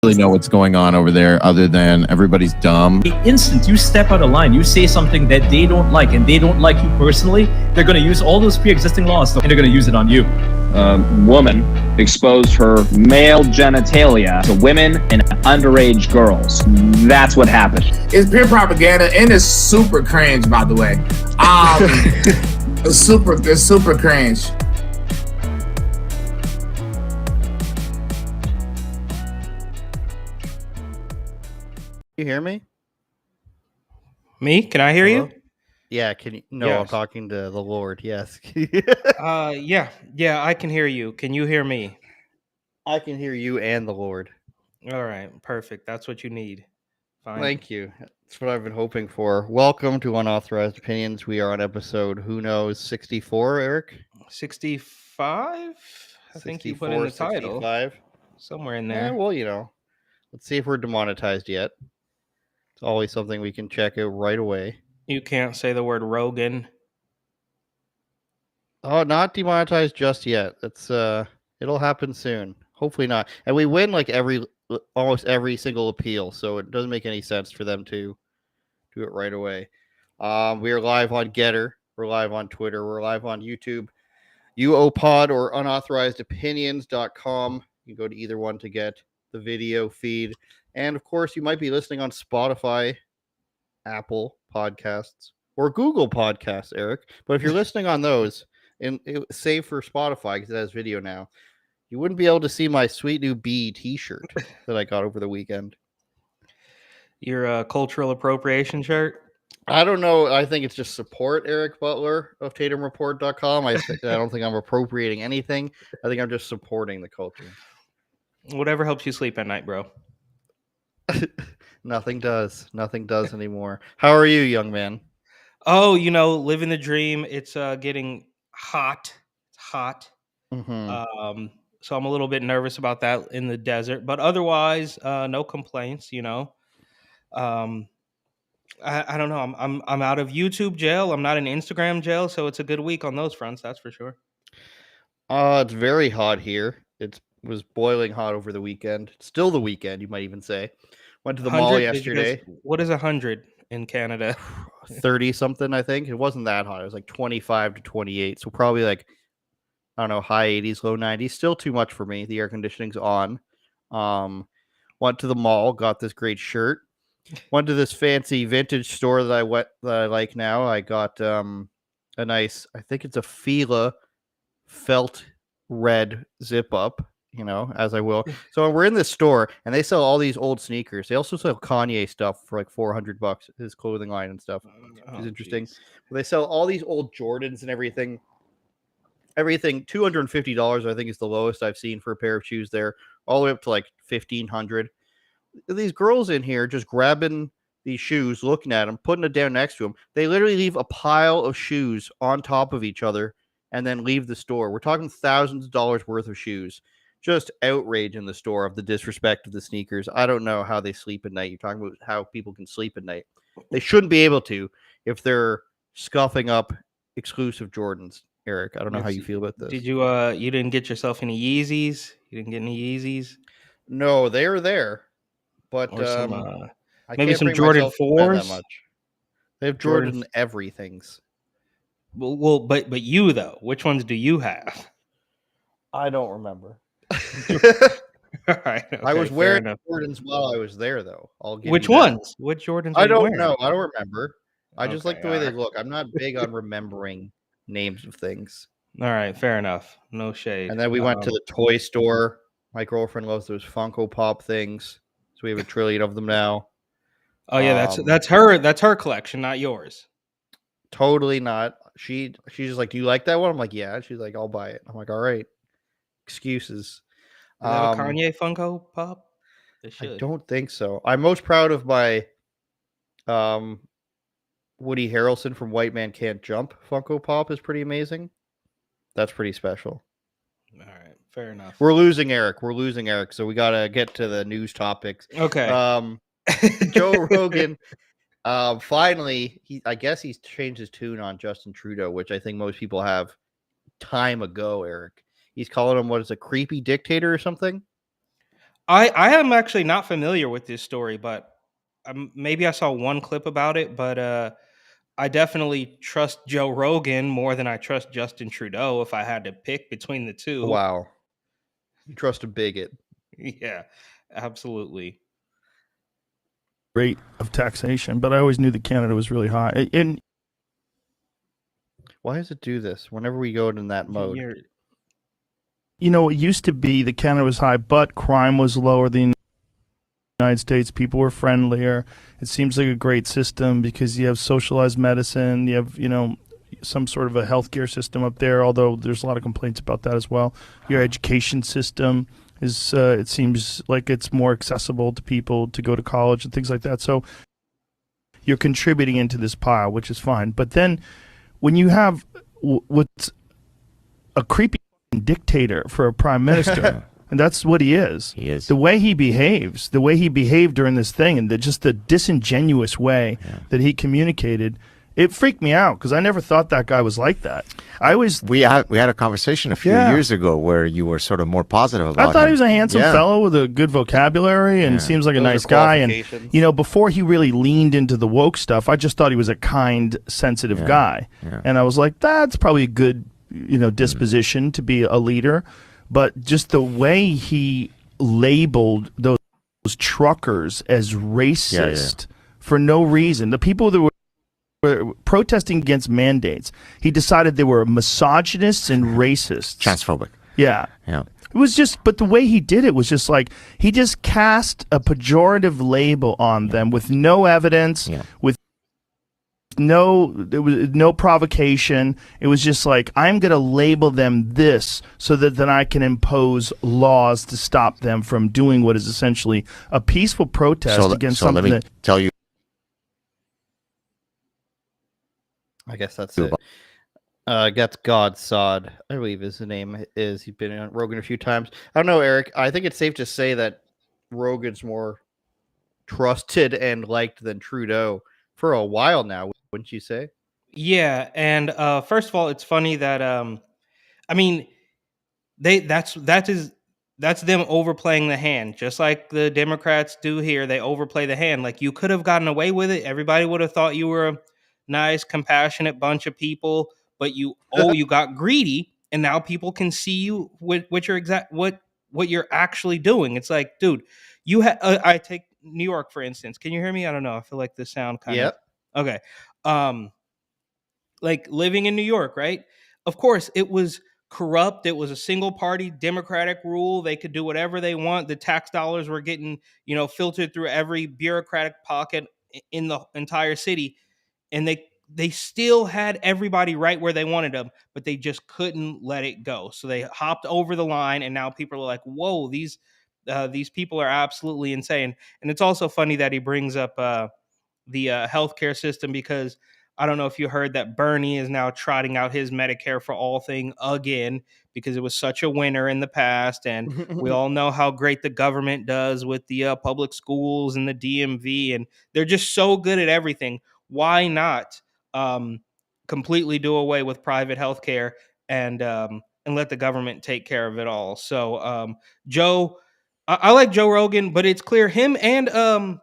really know what's going on over there other than everybody's dumb. The instant you step out of line, you say something that they don't like and they don't like you personally, they're going to use all those pre-existing laws and they're going to use it on you. A woman exposed her male genitalia to women and underage girls. That's what happened. It's pure propaganda and it's super cringe, by the way. It's super cringe. You hear me? Me? Can I hear you? Yeah, can you? No, Yes. I'm talking to the Lord. Yes. Yeah, I can hear you. Can you hear me? I can hear you and the Lord. All right, perfect. That's what you need. Fine. Thank you. That's what I've been hoping for. Welcome to Unauthorized Opinions. We are on episode, who knows, 64, Eric? 65? I think you put in the title. 65. Somewhere in there. Well, let's see if we're demonetized yet. It's always something we can check out right away. You can't say the word Rogan. Oh, not demonetized just yet. It's it'll happen soon. Hopefully not. And we win like almost every single appeal, so it doesn't make any sense for them to do it right away. We are live on Getter, we're live on Twitter, we're live on YouTube, UOPod or unauthorizedopinions.com. You can go to either one to get the video feed. And of course, you might be listening on Spotify, Apple Podcasts, or Google Podcasts, Eric. But if you're listening on those, and save for Spotify because it has video now, you wouldn't be able to see my sweet new B t-shirt that I got over the weekend. Your cultural appropriation shirt? I don't know. I think it's just support Eric Butler of TatumReport.com. I don't think I'm appropriating anything. I think I'm just supporting the culture. Whatever helps you sleep at night, bro. Nothing does. Nothing does anymore. How are you, young man? Oh, living the dream. It's getting hot. It's hot. Mm-hmm. So I'm a little bit nervous about that in the desert, but otherwise, no complaints. I don't know. I'm out of YouTube jail. I'm not in Instagram jail, so it's a good week on those fronts. That's for sure. It's very hot here. It was boiling hot over the weekend. Still the weekend, you might even say. Went to the mall yesterday. What is 100 in Canada? 30 something, I think. It wasn't that hot. It was like 25 to 28. So probably like, I don't know, high 80s, low 90s. Still too much for me. The air conditioning's on. Went to the mall, got this great shirt. Went to this fancy vintage store that I like now. I got a nice, I think it's a Fila felt red zip up, as I will. So we're in this store and they sell all these old sneakers. They also sell Kanye stuff for like $400, his clothing line and stuff. It's interesting. They sell all these old Jordans and everything. $250, I think, is the lowest I've seen for a pair of shoes there, all the way up to like $1,500. These girls in here just grabbing these shoes, looking at them, putting it down next to them. They literally leave a pile of shoes on top of each other and then leave the store. We're talking thousands of dollars worth of shoes. Just outrage in the store of the disrespect of the sneakers. I don't know how they sleep at night. You're talking about how people can sleep at night. They shouldn't be able to if they're scuffing up exclusive Jordans. Eric, I don't know how you feel about this. Did you you didn't get yourself any Yeezys? You didn't get any Yeezys? No, they are there. But maybe some Jordan 4s. Much. They have Jordan everythings. Well, but you though, which ones do you have? I don't remember. All right, okay, I was wearing Jordans while I was there, though. Which ones? Which Jordans? I don't know. I don't remember. I just like the way they look. I'm not big on remembering names of things. All right, fair enough. No shade. And then we went to the toy store. My girlfriend loves those Funko Pop things, so we have 1 trillion of them now. Oh yeah, that's her collection, not yours. Totally not. She's just like, "Do you like that one?" I'm like, "Yeah." She's like, "I'll buy it." I'm like, "All right." Excuses. Is that a Kanye Funko Pop? I don't think so. I'm most proud of my Woody Harrelson from White Man Can't Jump Funko Pop is pretty amazing. That's pretty special. All right, fair enough. We're losing Eric. So we gotta get to the news topics. Okay. Joe Rogan. Finally, I guess he's changed his tune on Justin Trudeau, which I think most people have time ago, Eric. He's calling him, what is a creepy dictator or something? I am actually not familiar with this story, but maybe I saw one clip about it. But I definitely trust Joe Rogan more than I trust Justin Trudeau if I had to pick between the two. Wow. You trust a bigot. Yeah, absolutely. Rate of taxation, but I always knew that Canada was really high. And why does it do this whenever we go in that mode? You know, it used to be that Canada was high, but crime was lower than the United States. People were friendlier. It seems like a great system because you have socialized medicine. You have, you know, some sort of a healthcare system up there, although there's a lot of complaints about that as well. Your education system is, it seems like it's more accessible to people to go to college and things like that. So you're contributing into this pile, which is fine. But then when you have what's a creepy dictator for a prime minister, and that's what he is. He is. The way he behaves, the way he behaved during this thing, and just the disingenuous way that he communicated, it freaked me out because I never thought that guy was like that. We had a conversation a few years ago where you were sort of more positive about I thought him. he was a handsome fellow with a good vocabulary and seems like a nice guy. And, you know, before he really leaned into the woke stuff, I just thought he was a kind, sensitive guy. Yeah. And I was like, that's probably a good, you know, disposition to be a leader. But just the way he labeled those truckers as racist for no reason. The people that were protesting against mandates, he decided they were misogynists and racists. Transphobic. Yeah. Yeah. It was just, but the way he did it was just like, he just cast a pejorative label on them with no evidence, with there was no provocation. It was just like, I'm going to label them this so that then I can impose laws to stop them from doing what is essentially a peaceful protest against something let me that... tell you. I guess that's it. That's God Sod, I believe his name is. He's been on Rogan a few times. I don't know, Eric. I think it's safe to say that Rogan's more trusted and liked than Trudeau for a while now, wouldn't you say? Yeah, and first of all, it's funny that I mean, that's them overplaying the hand, just like the Democrats do here. They overplay the hand. Like, you could have gotten away with it. Everybody would have thought you were a nice, compassionate bunch of people, but you got greedy, and now people can see you with what you're actually doing. It's like, dude, I take New York for instance. Can you hear me? I don't know. I feel like the sound kind of okay. Like living in New York, right? Of course, it was corrupt. It was a single party Democratic rule. They could do whatever they want. The tax dollars were getting, filtered through every bureaucratic pocket in the entire city. And they still had everybody right where they wanted them, but they just couldn't let it go. So they hopped over the line, and now people are like, whoa, these people are absolutely insane. And it's also funny that he brings up the healthcare system, because I don't know if you heard that Bernie is now trotting out his Medicare for all thing again, because it was such a winner in the past. And we all know how great the government does with the public schools and the DMV, and they're just so good at everything. Why not completely do away with private healthcare and let the government take care of it all? So Joe, I like Joe Rogan, but it's clear him and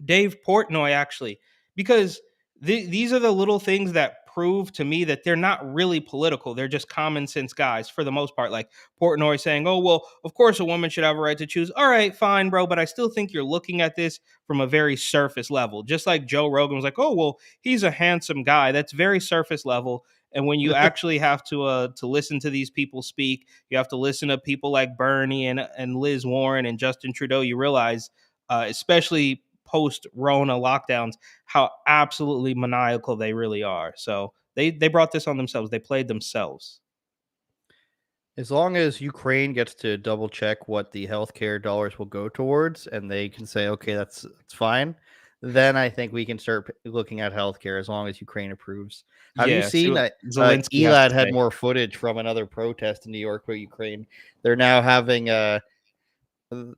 Dave Portnoy, actually, because these are the little things that prove to me that they're not really political. They're just common sense guys for the most part. Like Portnoy saying, oh, well, of course a woman should have a right to choose. All right, fine, bro. But I still think you're looking at this from a very surface level. Just like Joe Rogan was like, oh, well, he's a handsome guy. That's very surface level. And when you actually have to listen to these people speak, you have to listen to people like Bernie and Liz Warren and Justin Trudeau, you realize, especially post-Rona lockdowns, how absolutely maniacal they really are. So they brought this on themselves. They played themselves. As long as Ukraine gets to double check what the healthcare dollars will go towards, and they can say, okay, that's fine, then I think we can start looking at healthcare, as long as Ukraine approves. Have you seen that Elad had more footage from another protest in New York with Ukraine? They're now having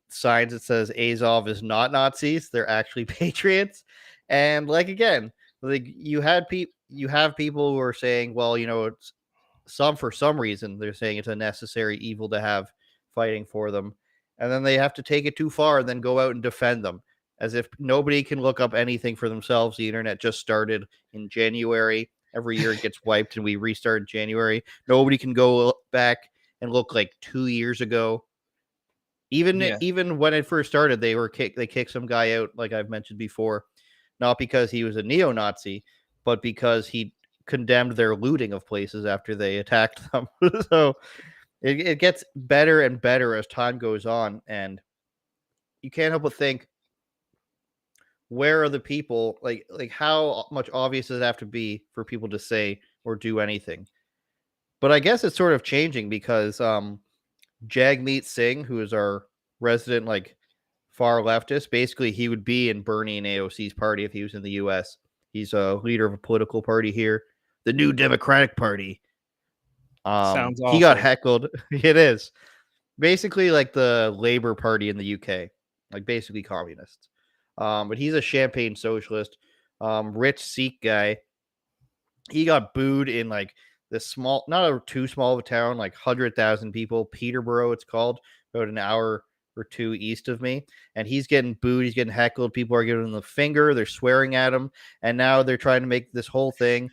signs that says Azov is not Nazis, they're actually patriots. And like, again, like you have people who are saying, well, it's for some reason they're saying it's a necessary evil to have fighting for them. and then they have to take it too far and then go out and defend them, as if nobody can look up anything for themselves. The internet just started in January. Every year it gets wiped and we restart in January. Nobody can go back and look like 2 years ago. Even when it first started, they kicked some guy out, like I've mentioned before, not because he was a neo-Nazi, but because he condemned their looting of places after they attacked them. So it gets better and better as time goes on, and you can't help but think, where are the people? Like how much obvious does it have to be for people to say or do anything? But I guess it's sort of changing because Jagmeet Singh, who is our resident like far leftist, basically he would be in Bernie and AOC's party if he was in the US. He's a leader of a political party here, the New Democratic Party. Sounds awful. He got heckled. It is basically like the Labour Party in the UK, like basically communists. But he's a champagne socialist, rich Sikh guy. He got booed in like this small, not too small of a town, like 100,000 people, Peterborough, it's called, about an hour or two east of me. And he's getting booed. He's getting heckled. People are giving him the finger. They're swearing at him. And now they're trying to make this whole thing.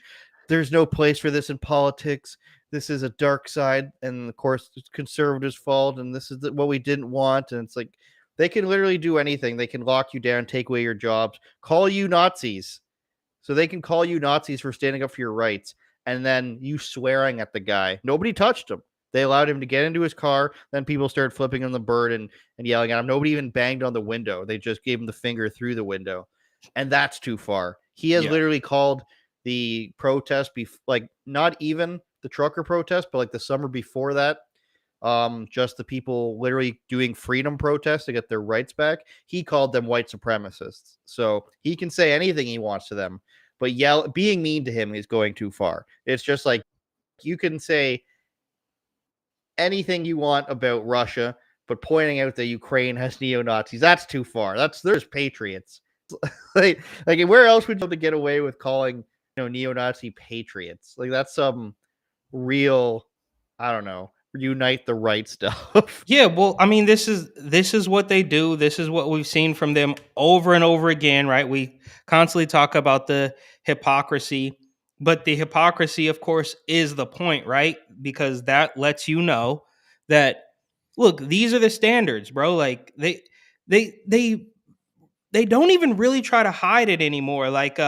There's no place for this in politics. This is a dark side. And of course, it's conservatives' fault. And this is what we didn't want. And it's like, they can literally do anything. They can lock you down, take away your jobs, call you Nazis. So they can call you Nazis for standing up for your rights. And then you swearing at the guy. Nobody touched him. They allowed him to get into his car. Then people started flipping him the bird and yelling at him. Nobody even banged on the window. They just gave him the finger through the window. And that's too far. He has literally called the protest, like not even the trucker protest, but like the summer before that, just the people literally doing freedom protests to get their rights back. He called them white supremacists. So he can say anything he wants to them, but being mean to him is going too far. It's just like, you can say anything you want about Russia, but pointing out that Ukraine has neo-Nazis, that's too far. There's patriots. like where else would you be able to get away with calling, neo-Nazi patriots? Like that's some real, I don't know, unite the right stuff. Yeah, well, I mean, this is what they do. This is what we've seen from them over and over again, right? We constantly talk about the hypocrisy, but the hypocrisy, of course, is the point, right? Because that lets you know that, look, these are the standards, bro. Like they don't even really try to hide it anymore. Like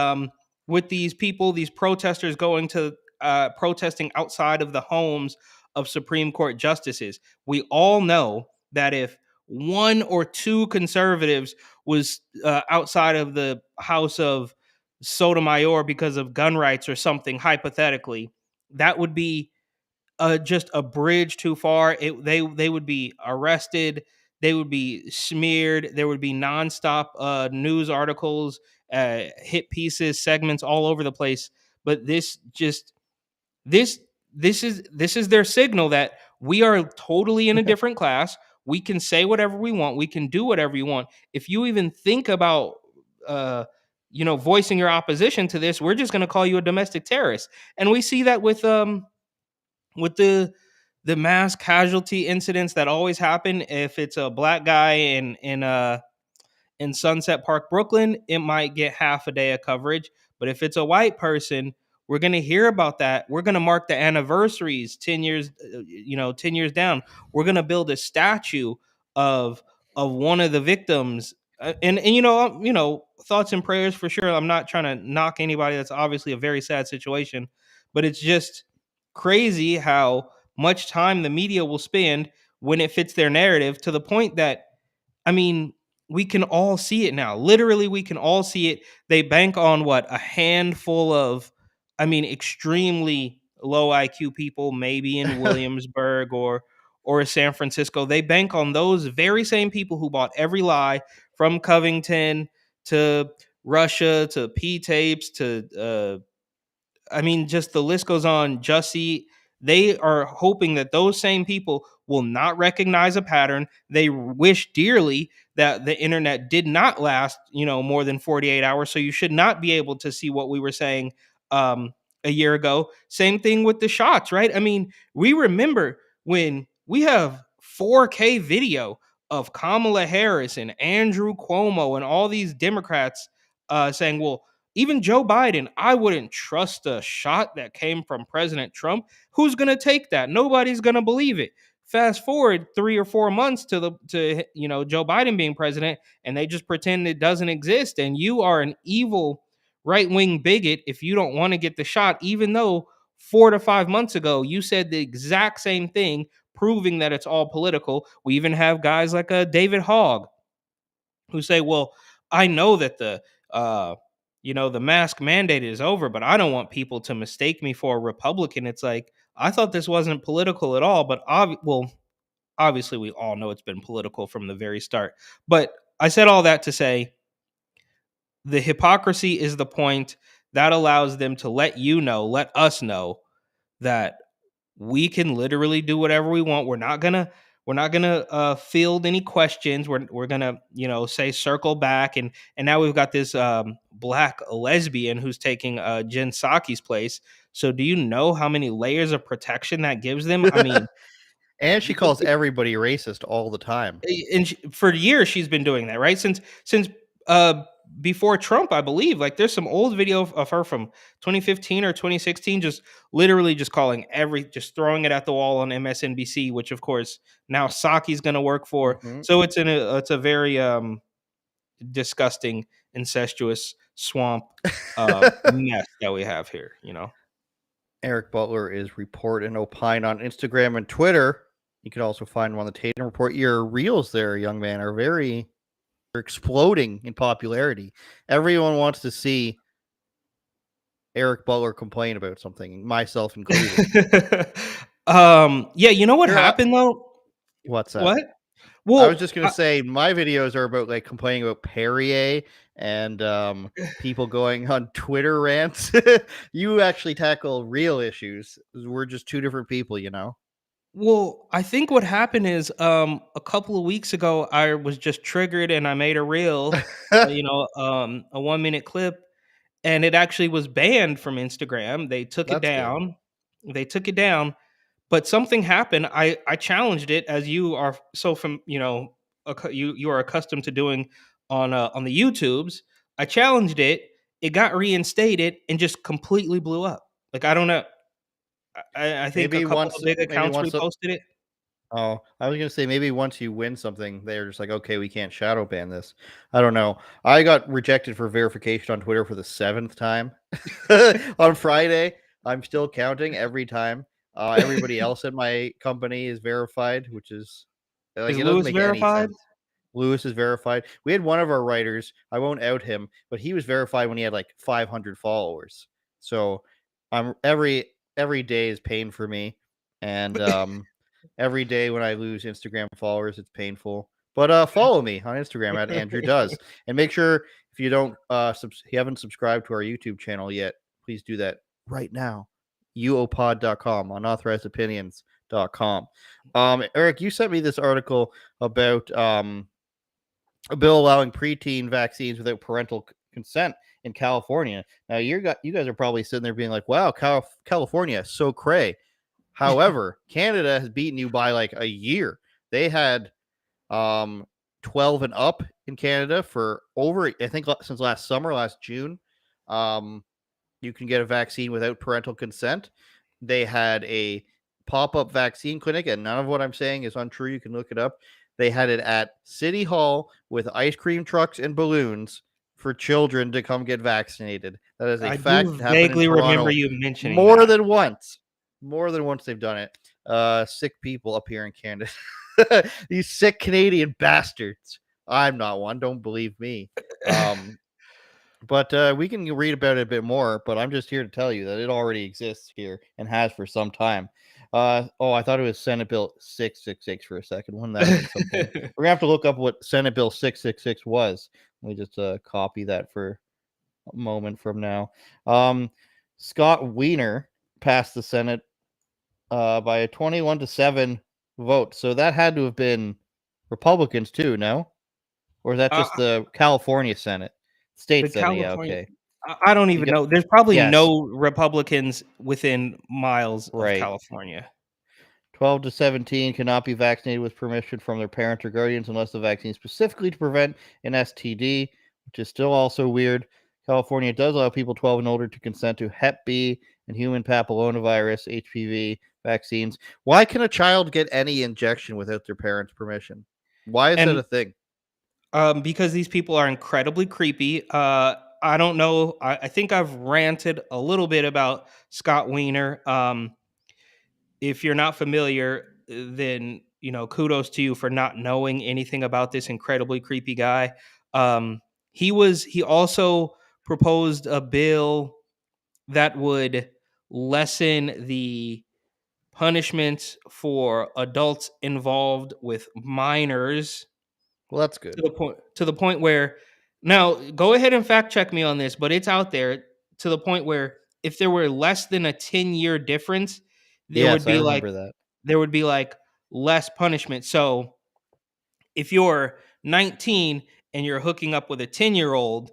with these people, these protesters going to protesting outside of the homes of Supreme Court justices. We all know that if one or two conservatives was outside of the house of Sotomayor because of gun rights or something, hypothetically, that would be just a bridge too far. They would be arrested. They would be smeared. There would be nonstop news articles, hit pieces, segments all over the place. But this is their signal that we are totally in a different class. We can say whatever we want. We can do whatever you want. If you even think about voicing your opposition to this, we're just going to call you a domestic terrorist. And we see that with the mass casualty incidents that always happen. If it's a black guy in Sunset Park, Brooklyn, it might get half a day of coverage. But if it's a white person, we're going to hear about that. We're going to mark the anniversaries 10 years, 10 years down. We're going to build a statue of one of the victims. And thoughts and prayers for sure. I'm not trying to knock anybody. That's obviously a very sad situation, but it's just crazy how much time the media will spend when it fits their narrative, to the point that, I mean, we can all see it now. Literally, we can all see it. They bank on a handful of, extremely low IQ people, maybe in Williamsburg or San Francisco. They bank on those very same people who bought every lie, from Covington to Russia to P-tapes to just the list goes on. Jussie, they are hoping that those same people will not recognize a pattern. They wish dearly that the internet did not last, more than 48 hours. So you should not be able to see what we were saying a year ago. Same thing with the shots, right? I mean, we remember when we have 4K video of Kamala Harris and Andrew Cuomo and all these Democrats saying, well, even Joe Biden, I wouldn't trust a shot that came from President Trump. Who's going to take that? Nobody's going to believe it. Fast forward 3 or 4 months to Joe Biden being president, and they just pretend it doesn't exist. And you are an evil right-wing bigot if you don't want to get the shot, even though 4 to 5 months ago you said the exact same thing, proving that it's all political. We even have guys like David Hogg who say, well, I know that the mask mandate is over, but I don't want people to mistake me for a Republican. It's like, I thought this wasn't political at all, but obviously we all know it's been political from the very start. But I said all that to say the hypocrisy is the point that allows them to let us know that we can literally do whatever we want. We're not gonna field any questions. We're gonna say circle back, and now we've got this black lesbian who's taking Jen Psaki's place. So do you know how many layers of protection that gives them? I mean, and she calls everybody racist all the time. And for years she's been doing that, right? Since before Trump, I believe. Like, there's some old video of her from 2015 or 2016, just literally just calling just throwing it at the wall on MSNBC, which of course now Psaki's going to work for. Mm-hmm. So it's a very disgusting, incestuous swamp mess that we have here. Eric Butler is Report and Opine on Instagram and Twitter. You can also find him on the Tatum Report. Your reels there, young man, are exploding in popularity. Everyone wants to see Eric Butler complain about something, myself included. Yeah, you know what happened though? What's that? What? Well, I was just gonna say my videos are about like complaining about Perrier and people going on Twitter rants. You actually tackle real issues. We're just two different people, Well, I think what happened is a couple of weeks ago I was just triggered and I made a reel, a 1-minute clip, and it actually was banned from Instagram. They took it down. They took it down, but something happened. I challenged it, as you are you are accustomed to doing on the YouTubes. I challenged it. It got reinstated and just completely blew up. Like, I don't know. I think maybe a couple of big accounts reposted it. Oh, I was going to say maybe once you win something, they're just like, okay, we can't shadow ban this. I don't know. I got rejected for verification on Twitter for the 7th time on Friday. I'm still counting every time. Everybody else at my company is verified, which is like, is Lewis verified? Lewis is verified. We had one of our writers, I won't out him, but he was verified when he had like 500 followers. So every day is pain for me, and every day when I lose Instagram followers, it's painful. But follow me on Instagram at Andrew Does, and make sure if you don't you haven't subscribed to our YouTube channel yet, please do that right now. uopod.com, unauthorizedopinions.com. Eric, you sent me this article about a bill allowing preteen vaccines without parental consent in California. Now you guys are probably sitting there being like, wow, California, so cray. However, Canada has beaten you by like a year. They had 12 and up in Canada for over, I think, since last June. You can get a vaccine without parental consent. They had a pop-up vaccine clinic, and none of what I'm saying is untrue. You can look it up. They had it at City Hall with ice cream trucks and balloons for children to come get vaccinated. That is a fact. I vaguely remember you mentioning more than once. More than once they've done it. Sick people up here in Canada. These sick Canadian bastards. I'm not one. Don't believe me. But we can read about it a bit more. But I'm just here to tell you that it already exists here and has for some time. I thought it was Senate Bill 666 for a second. Wouldn't that mean something? We're going to have to look up what Senate Bill 666 was. Let me just copy that for a moment from now. Scott Wiener passed the Senate by a 21-7 vote. So that had to have been Republicans too, no? Or is that just the California Senate? State Senate, yeah, okay. I don't even know. There's probably no Republicans within miles of California. 12 to 17 cannot be vaccinated with permission from their parents or guardians unless the vaccine is specifically to prevent an STD, which is still also weird. California does allow people 12 and older to consent to Hep B and human papillomavirus (HPV) vaccines. Why can a child get any injection without their parents' permission? Why is that And a thing? because these people are incredibly creepy. I don't know. I think I've ranted a little bit about Scott Wiener. If you're not familiar, then kudos to you for not knowing anything about this incredibly creepy guy. He also proposed a bill that would lessen the punishments for adults involved with minors Well, that's good. to the point where, now go ahead and fact check me on this, but it's out there, to the point where if there were less than a 10-year difference, there would Yes, I be like remember that. there would be like less punishment. So if you're 19 and you're hooking up with a 10-year-old,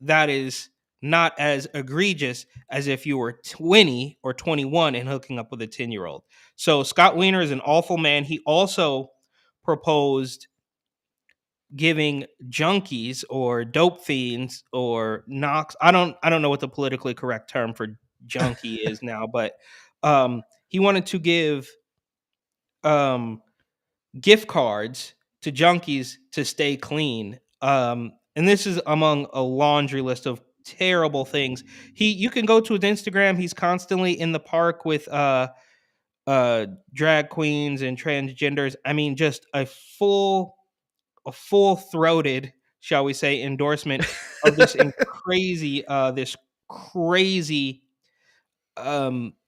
that is not as egregious as if you were 20 or 21 and hooking up with a 10-year-old. So Scott Wiener is an awful man. He also proposed giving junkies or dope fiends or knocks. I don't know what the politically correct term for junkie is now, but he wanted to give gift cards to junkies to stay clean. And this is among a laundry list of terrible things. You can go to his Instagram. He's constantly in the park with drag queens and transgenders. I mean, just a full-throated, shall we say, endorsement of this crazy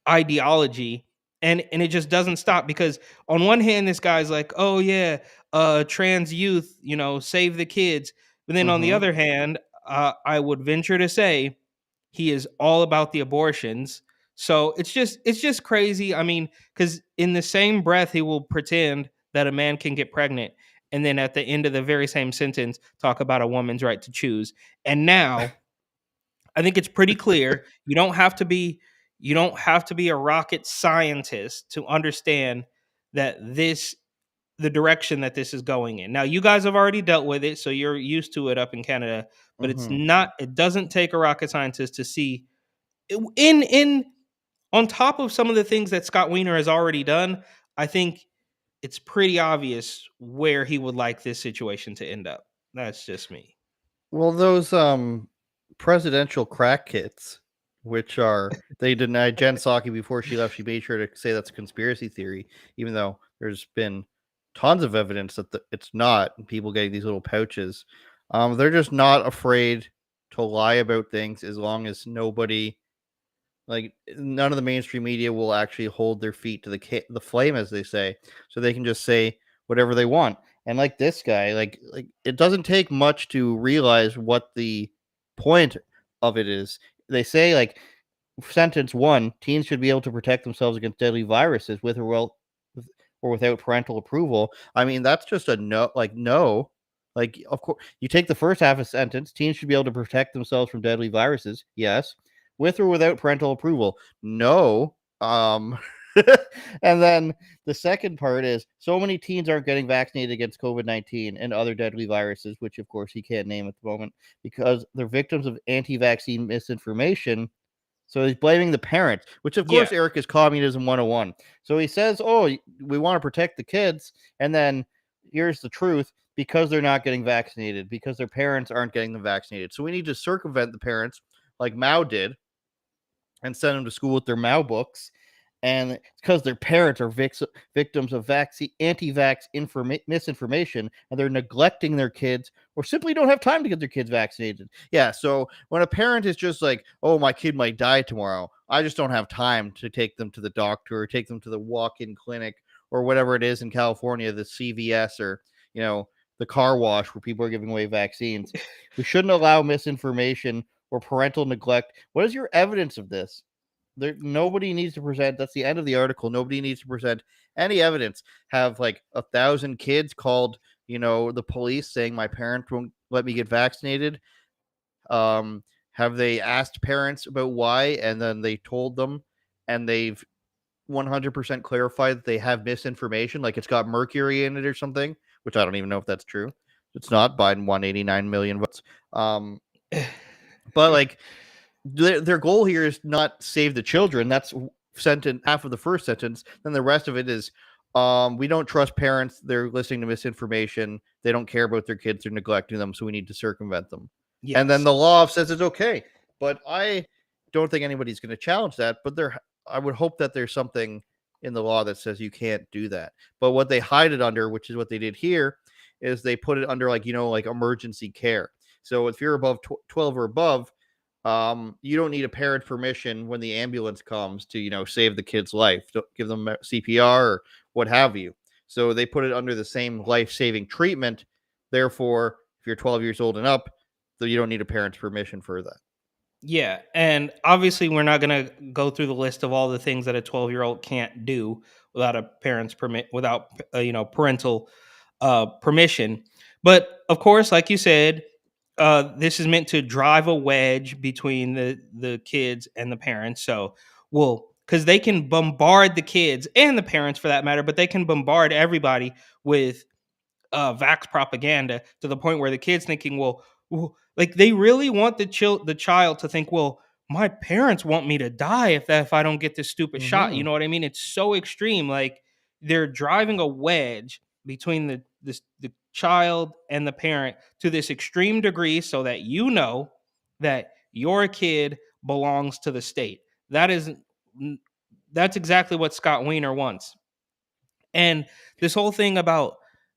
ideology. And it just doesn't stop, because on one hand this guy's like, oh yeah, trans youth, save the kids, but then on the Mhm. other hand, I would venture to say he is all about the abortions. So it's just crazy. I mean, because in the same breath he will pretend that a man can get pregnant, and then at the end of the very same sentence talk about a woman's right to choose. And now I think it's pretty clear you don't have to be a rocket scientist to understand that the direction that this is going in. Now, you guys have already dealt with it, so you're used to it up in Canada, but Mhm. it doesn't take a rocket scientist to see in on top of some of the things that Scott Wiener has already done. I think it's pretty obvious where he would like this situation to end up. That's just me. Well, those presidential crack kits, which are they denied Jen Psaki before she left. She made sure to say that's a conspiracy theory, even though there's been tons of evidence that it's not. And people getting these little pouches, they're just not afraid to lie about things as long as nobody, like none of the mainstream media, will actually hold their feet to the flame, as they say, so they can just say whatever they want. And like this guy, like it doesn't take much to realize what the point of it is. They say, like, sentence one: teens should be able to protect themselves against deadly viruses or without parental approval. I mean, that's just a no. Like, no. Like, of course, you take the first half of sentence: teens should be able to protect themselves from deadly viruses. Yes. With or without parental approval. No. And then the second part is, so many teens aren't getting vaccinated against COVID-19 and other deadly viruses, which of course he can't name at the moment, because they're victims of anti-vaccine misinformation. So he's blaming the parents, which of Yeah. course, Eric, is communism 101. So he says, oh, we want to protect the kids. And then here's the truth: because they're not getting vaccinated, because their parents aren't getting them vaccinated. So we need to circumvent the parents like Mao did and send them to school with their Mao books. And it's because their parents are victims of anti-vax misinformation, and they're neglecting their kids or simply don't have time to get their kids vaccinated. Yeah, so when a parent is just like, oh, my kid might die tomorrow, I just don't have time to take them to the doctor or take them to the walk-in clinic or whatever it is in California, the CVS, or, the car wash where people are giving away vaccines. We shouldn't allow misinformation or parental neglect. What is your evidence of this? Nobody needs to present. That's the end of the article. Nobody needs to present any evidence. Have like 1,000 kids called, the police saying my parents won't let me get vaccinated. Have they asked parents about why, and then they told them, and they've 100% clarify that they have misinformation, like it's got mercury in it or something, which I don't even know if that's true. It's not. Biden won 89 million votes. But like their goal here is not save the children. That's sentence half of the first sentence. Then the rest of it is we don't trust parents. They're listening to misinformation. They don't care about their kids. They're neglecting them. So we need to circumvent them. Yes. And then the law says it's okay. But I don't think anybody's going to challenge that. But I would hope that there's something in the law that says you can't do that. But what they hide it under, which is what they did here, is they put it under like emergency care. So if you're above 12 or above, you don't need a parent's permission when the ambulance comes to save the kid's life, to give them CPR or what have you. So they put it under the same life-saving treatment. Therefore, if you're 12 years old and up, you don't need a parent's permission for that. Yeah, and obviously we're not going to go through the list of all the things that a 12-year-old can't do without a parent's permit, without parental permission. But of course, like you said, this is meant to drive a wedge between the kids and the parents. So, because they can bombard the kids and the parents for that matter, but they can bombard everybody with vax propaganda to the point where the kid's thinking, well, like they really want the child to think, well, my parents want me to die if I don't get this stupid shot. You know what I mean? It's so extreme. Like they're driving a wedge between the child and the parent to this extreme degree, so that that your kid belongs to the state. That's exactly what Scott Wiener wants. And this whole thing about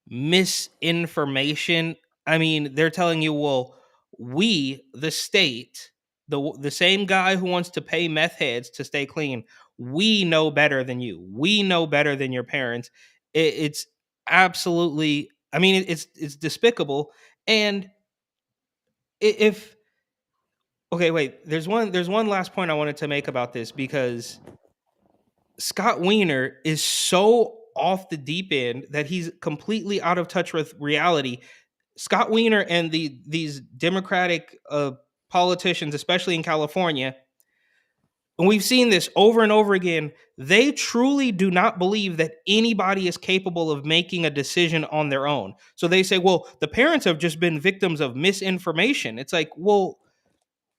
misinformation, I mean, they're telling you, well, we, the state, the same guy who wants to pay meth heads to stay clean, we know better than you. We know better than your parents. It's absolutely, I mean, it's despicable. And if okay, wait, there's one last point I wanted to make about this, because Scott Wiener is so off the deep end that he's completely out of touch with reality. Scott Wiener and these Democratic politicians, especially in California, and we've seen this over and over again, they truly do not believe that anybody is capable of making a decision on their own. So they say, well, the parents have just been victims of misinformation. It's like, well,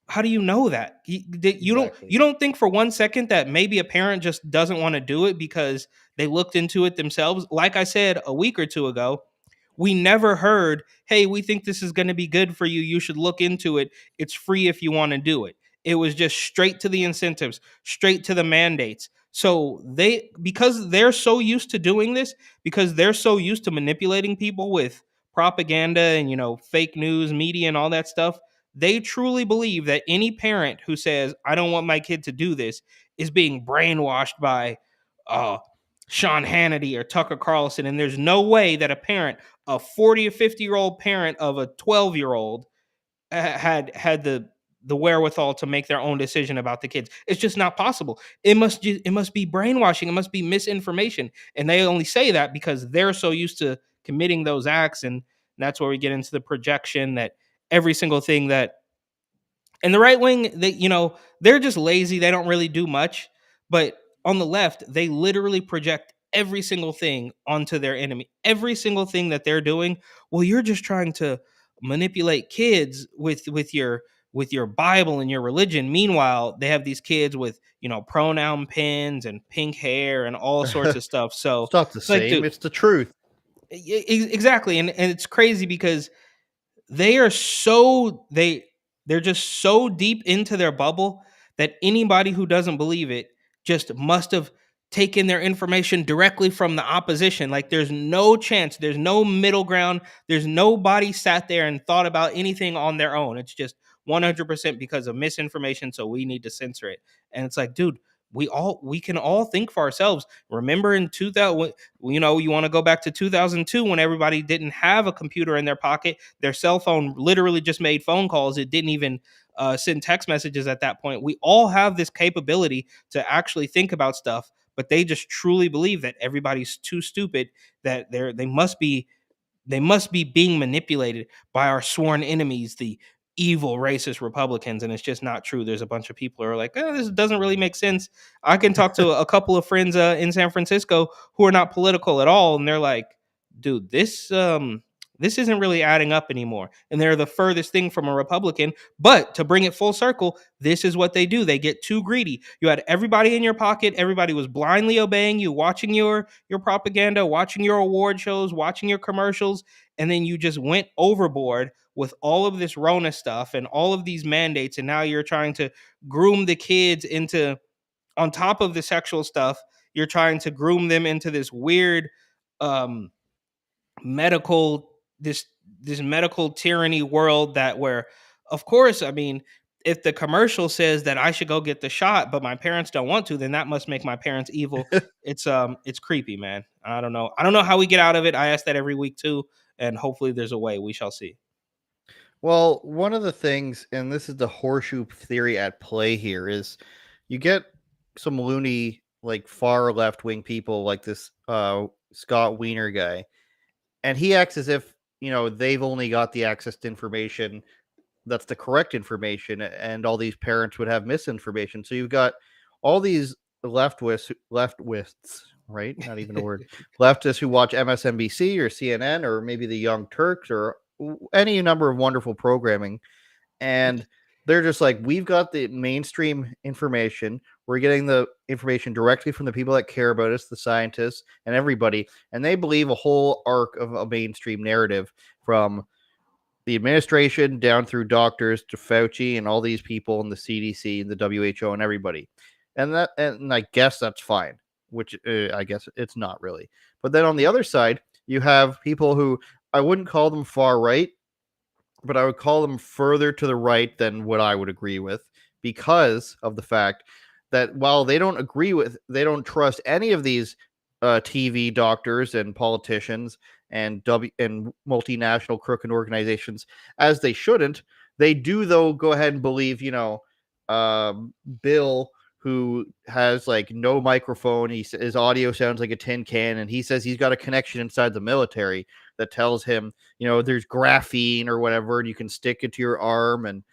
how do you know that? You don't think for 1 second that maybe a parent just doesn't want to do it because they looked into it themselves? Like I said a week or two ago, we never heard, hey, we think this is going to be good for you. You should look into it. It's free if you want to do it. It was just straight to the incentives, straight to the mandates. So because they're so used to doing this, because they're so used to manipulating people with propaganda and fake news, media, and all that stuff, they truly believe that any parent who says, I don't want my kid to do this, is being brainwashed by Sean Hannity or Tucker Carlson. And there's no way that a 40 or 50-year-old parent of a 12-year-old had the wherewithal to make their own decision about the kids. It's just not possible. It must be brainwashing. It must be misinformation. And they only say that because they're so used to committing those acts. And that's where we get into the projection that every single thing that, and the right wing, they're just lazy. They don't really do much. But on the left, they literally project every single thing onto their enemy. Every single thing that they're doing. Well, you're just trying to manipulate kids with your Bible and your religion. Meanwhile, they have these kids with pronoun pins and pink hair and all sorts of stuff. So it's not the same. Like, dude, it's the truth. Exactly, and it's crazy because they're just so deep into their bubble that anybody who doesn't believe it just must have taken their information directly from the opposition. Like there's no chance, there's no middle ground, there's nobody sat there and thought about anything on their own. It's just 100% because of misinformation, so we need to censor it. And it's like, dude, we can all think for ourselves. Remember in 2000, you want to go back to 2002 when everybody didn't have a computer in their pocket. Their cell phone literally just made phone calls. It didn't even send text messages at that point. We all have this capability to actually think about stuff, but they just truly believe that everybody's too stupid, that they must be being manipulated by our sworn enemies, the evil racist Republicans, and it's just not true. There's a bunch of people who are like, this doesn't really make sense. I can talk to a couple of friends in San Francisco who are not political at all, and they're like, dude, this isn't really adding up anymore. And they're the furthest thing from a Republican. But to bring it full circle, this is what they do. They get too greedy. You had everybody in your pocket. Everybody was blindly obeying you, watching your propaganda, watching your award shows, watching your commercials. And then you just went overboard with all of this Rona stuff and all of these mandates. And now you're trying to groom the kids into, on top of the sexual stuff, you're trying to groom them into this weird medical this medical tyranny world that where, of course, I mean, if the commercial says that I should go get the shot but my parents don't want to, then that must make my parents evil. It's creepy, man. I don't know how we get out of it. I ask that every week too, and hopefully there's a way. We shall see. Well, one of the things, and this is the horseshoe theory at play here, is you get some loony, like far left wing people like this Scott Wiener guy, and he acts as if, they've only got the access to information that's the correct information, and all these parents would have misinformation. So you've got all these leftists, right? Not even a word. Leftists who watch MSNBC or CNN or maybe the Young Turks or any number of wonderful programming, and they're just like, we've got the mainstream information. We're getting the information directly from the people that care about us, the scientists and everybody, and they believe a whole arc of a mainstream narrative from the administration down through doctors to Fauci and all these people in the CDC and the WHO and everybody. And I guess that's fine, which I guess it's not really. But then on the other side, you have people who I wouldn't call them far right, but I would call them further to the right than what I would agree with, because of the fact that while they don't trust any of these TV doctors and politicians and multinational crooked organizations, as they shouldn't. They do, though, go ahead and believe, Bill, who has like no microphone. His audio sounds like a tin can, and he says he's got a connection inside the military that tells him, there's graphene or whatever, and you can stick it to your arm, and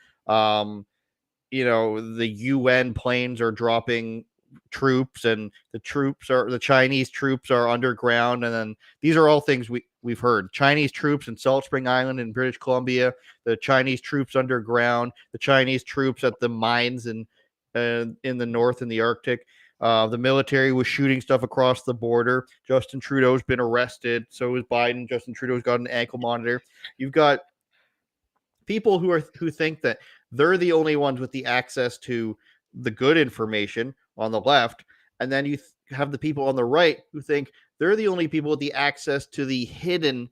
the UN planes are dropping troops, and the Chinese troops are underground. And then these are all things we've heard. Chinese troops in Salt Spring Island in British Columbia, the Chinese troops underground, the Chinese troops at the mines in the north in the Arctic. The military was shooting stuff across the border. Justin Trudeau's been arrested. So is Biden. Justin Trudeau's got an ankle monitor. You've got people who think that they're the only ones with the access to the good information on the left, and then you have the people on the right who think they're the only people with the access to the hidden,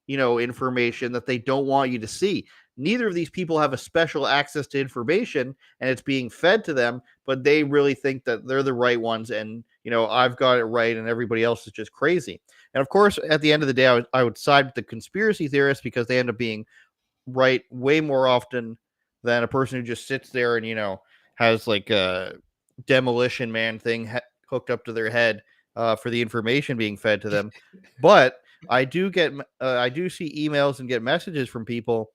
information that they don't want you to see. Neither of these people have a special access to information, and it's being fed to them, but they really think that they're the right ones, and I've got it right, and everybody else is just crazy. And of course, at the end of the day, I would side with the conspiracy theorists, because they end up being right way more often than a person who just sits there and has like a Demolition Man thing hooked up to their head for the information being fed to them. But I do see emails and get messages from people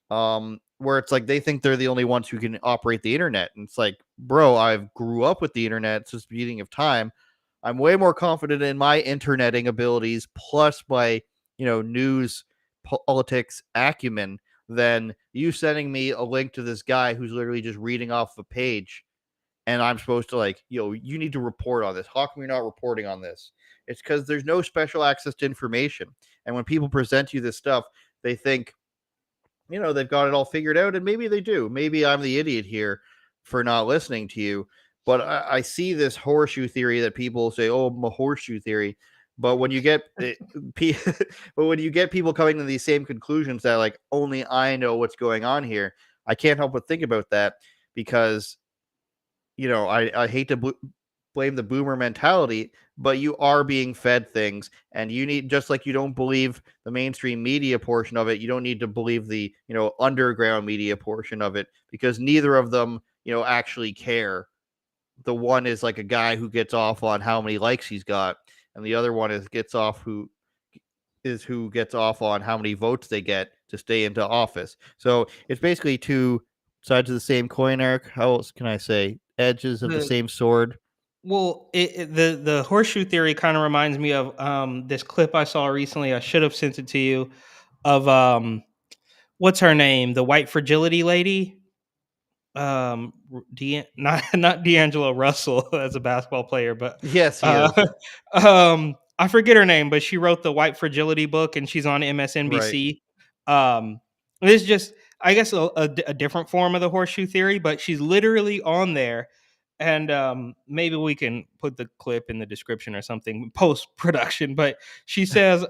where it's like they think they're the only ones who can operate the internet, and it's like, bro, I've grew up with the internet since the beginning of time. I'm way more confident in my interneting abilities plus my news politics acumen than you sending me a link to this guy who's literally just reading off a page, and I'm supposed to you need to report on this. How come you're not reporting on this? It's because there's no special access to information. And when people present you this stuff, they think, they've got it all figured out, and maybe they do. Maybe I'm the idiot here for not listening to you. But I see this horseshoe theory that people say, oh, my horseshoe theory. But when you get people coming to these same conclusions that like only I know what's going on here, I can't help but think about that, because I hate to blame the boomer mentality, but you are being fed things, and you need, just like you don't believe the mainstream media portion of it, you don't need to believe the underground media portion of it, because neither of them actually care. The one is like a guy who gets off on how many likes he's got, and the other one gets off who is who gets off on how many votes they get to stay into office. So it's basically two sides of the same coin, Eric. How else can I say? Edges of the same sword. Well, the horseshoe theory kind of reminds me of this clip I saw recently. I should have sent it to you of what's her name, the white fragility lady. Not D'Angelo Russell as a basketball player, but Yes, he uh, is. I forget her name, but she wrote the White Fragility book, and she's on MSNBC. It's just, I guess, a different form of the horseshoe theory, but she's literally on there. And maybe we can put the clip in the description or something post production. But she says,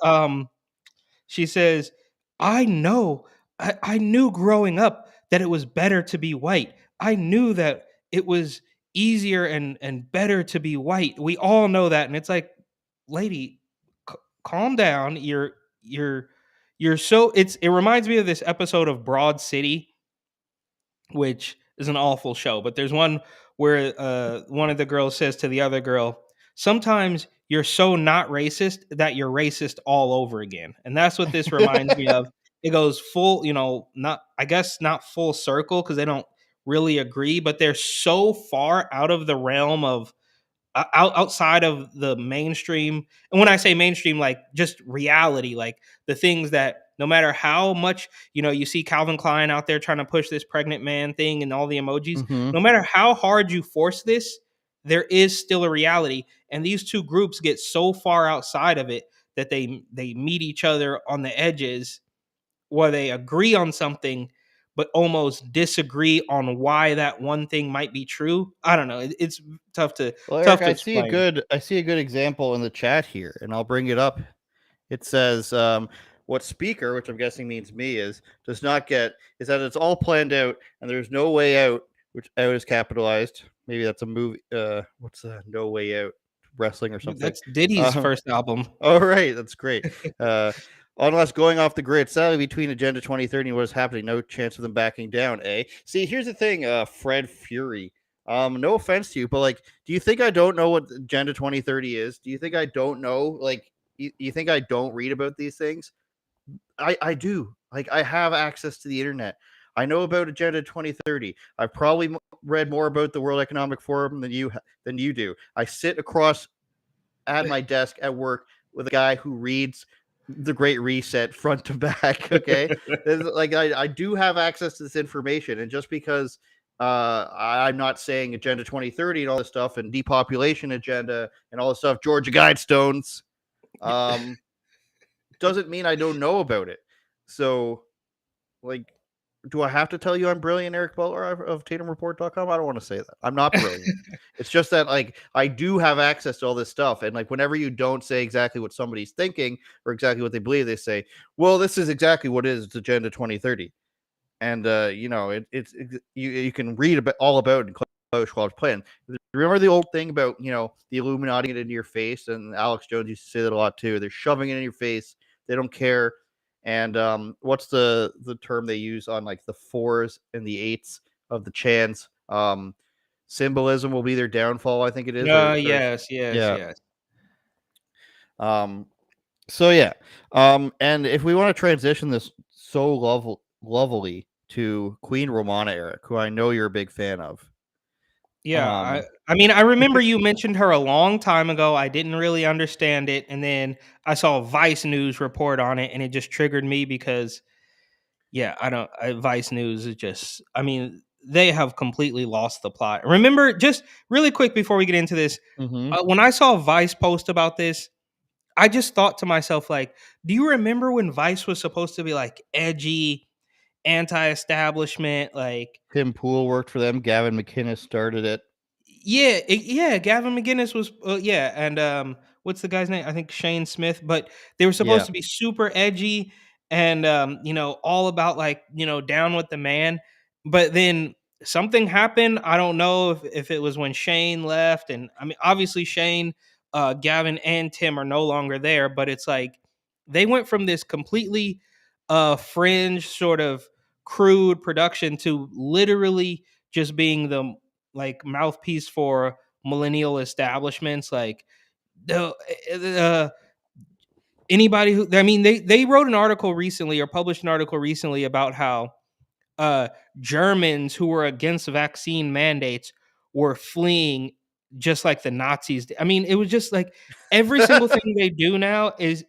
she says, I know, I knew growing up that it was better to be white. I knew that it was easier and better to be white. We all know that. And it's like, lady, calm down. You're so, it reminds me of this episode of Broad City, which is an awful show. But there's one where one of the girls says to the other girl, sometimes you're so not racist that you're racist all over again. And that's what this reminds me of. It goes full, not, I guess not full circle because they don't really agree, but they're so far out of the realm of outside of the mainstream. And when I say mainstream, like just reality, like the things that no matter how much, you see Calvin Klein out there trying to push this pregnant man thing and all the emojis, Mm-hmm. no matter how hard you force this, there is still a reality. And these two groups get so far outside of it that they meet each other on the edges where they agree on something but almost disagree on why that one thing might be true. I don't know. It's tough to Well, tough Eric, to explain. I see a good example in the chat here, and I'll bring it up. It says, what speaker, which I'm guessing means me, does not get is that it's all planned out and there's no way out, which out is capitalized. Maybe that's a movie. What's No Way Out wrestling or something? That's Diddy's first album. All right, that's great. Unless going off the grid, sadly, between Agenda 2030 and what is happening, no chance of them backing down, eh? See, here's the thing, Fred Fury. No offense to you, but like, do you think I don't know what Agenda 2030 is? Do you think I don't know? Like, you think I don't read about these things? I do. Like, I have access to the internet. I know about Agenda 2030. I've probably read more about the World Economic Forum than you do. I sit across at my desk at work with a guy who reads the Great Reset front to back. Okay, like I do have access to this information, and just because I'm not saying Agenda 2030 and all this stuff and depopulation agenda and all this stuff, Georgia Guidestones, doesn't mean I don't know about it. So, like, do I have to tell you I'm brilliant, Eric Butler of TatumReport.com? I don't want to say that. I'm not brilliant. It's just that, like, I do have access to all this stuff. And, like, whenever you don't say exactly what somebody's thinking or exactly what they believe, they say, well, this is exactly what it is. It's Agenda 2030. And, you can read all about it in Klaus Schwab's plan. Remember the old thing about, the Illuminati it into your face? And Alex Jones used to say that a lot, too. They're shoving it in your face. They don't care. And what's the term they use on like the 4s and the 8s of the chants? Symbolism will be their downfall, I think it is. Yes. So yeah. And if we want to transition this so lovely to Queen Romana, Eric, who I know you're a big fan of. Yeah, I mean, I remember you mentioned her a long time ago. I didn't really understand it, and then I saw a Vice News report on it, and it just triggered me because, yeah, Vice News is just, I mean, they have completely lost the plot. Remember, just really quick before we get into this, when I saw Vice post about this, I just thought to myself, like, do you remember when Vice was supposed to be like edgy, anti-establishment, like Tim Pool worked for them. Gavin McInnes started it. Yeah, Gavin McInnes was, and what's the guy's name? I think Shane Smith. But they were supposed to be super edgy and all about like down with the man. But then something happened. I don't know if it was when Shane left, and I mean obviously Shane, Gavin, and Tim are no longer there. But it's like they went from this completely fringe sort of crude production to literally just being the like mouthpiece for millennial establishments. Like the anybody who, I mean, they wrote an article recently or published an article recently about how Germans who were against vaccine mandates were fleeing just like the Nazis did. I mean, it was just like every single thing they do now is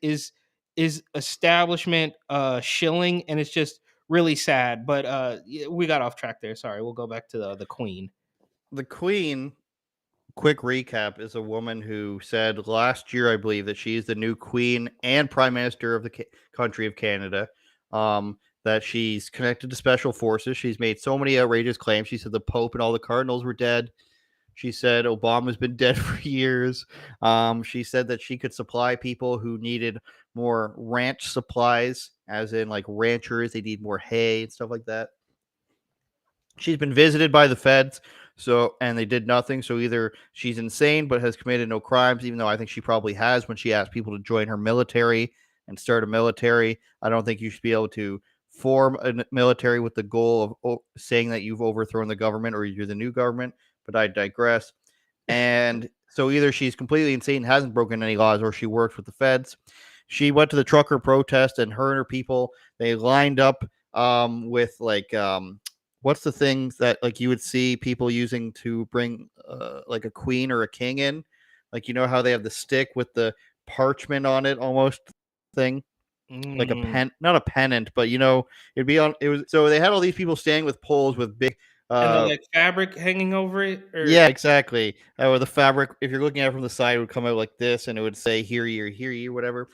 establishment shilling, and it's just really sad. But we got off track there. Sorry, we'll go back to the Queen. The Queen, quick recap, is a woman who said last year, I believe, that she is the new Queen and Prime Minister of the country of Canada. That she's connected to special forces. She's made so many outrageous claims. She said the Pope and all the cardinals were dead. She said Obama's been dead for years. She said that she could supply people who needed more ranch supplies, as in like ranchers. They need more hay and stuff like that. She's been visited by the feds, and they did nothing. So either she's insane but has committed no crimes, even though I think she probably has when she asked people to join her military and start a military. I don't think you should be able to form a military with the goal of saying that you've overthrown the government or you're the new government, but I digress. And so either she's completely insane, hasn't broken any laws, or she worked with the feds. She went to the trucker protest, and her people, they lined up with like what's the things that like you would see people using to bring like a queen or a king in, like you know how they have the stick with the parchment on it almost thing, like a pen, not a pennant, but you know it'd be on. It was so they had all these people standing with poles with big. And the like fabric hanging over it? Or... Yeah, exactly. Or the fabric, if you're looking at it from the side, it would come out like this, and it would say "Hear ye" or "Hear ye," whatever.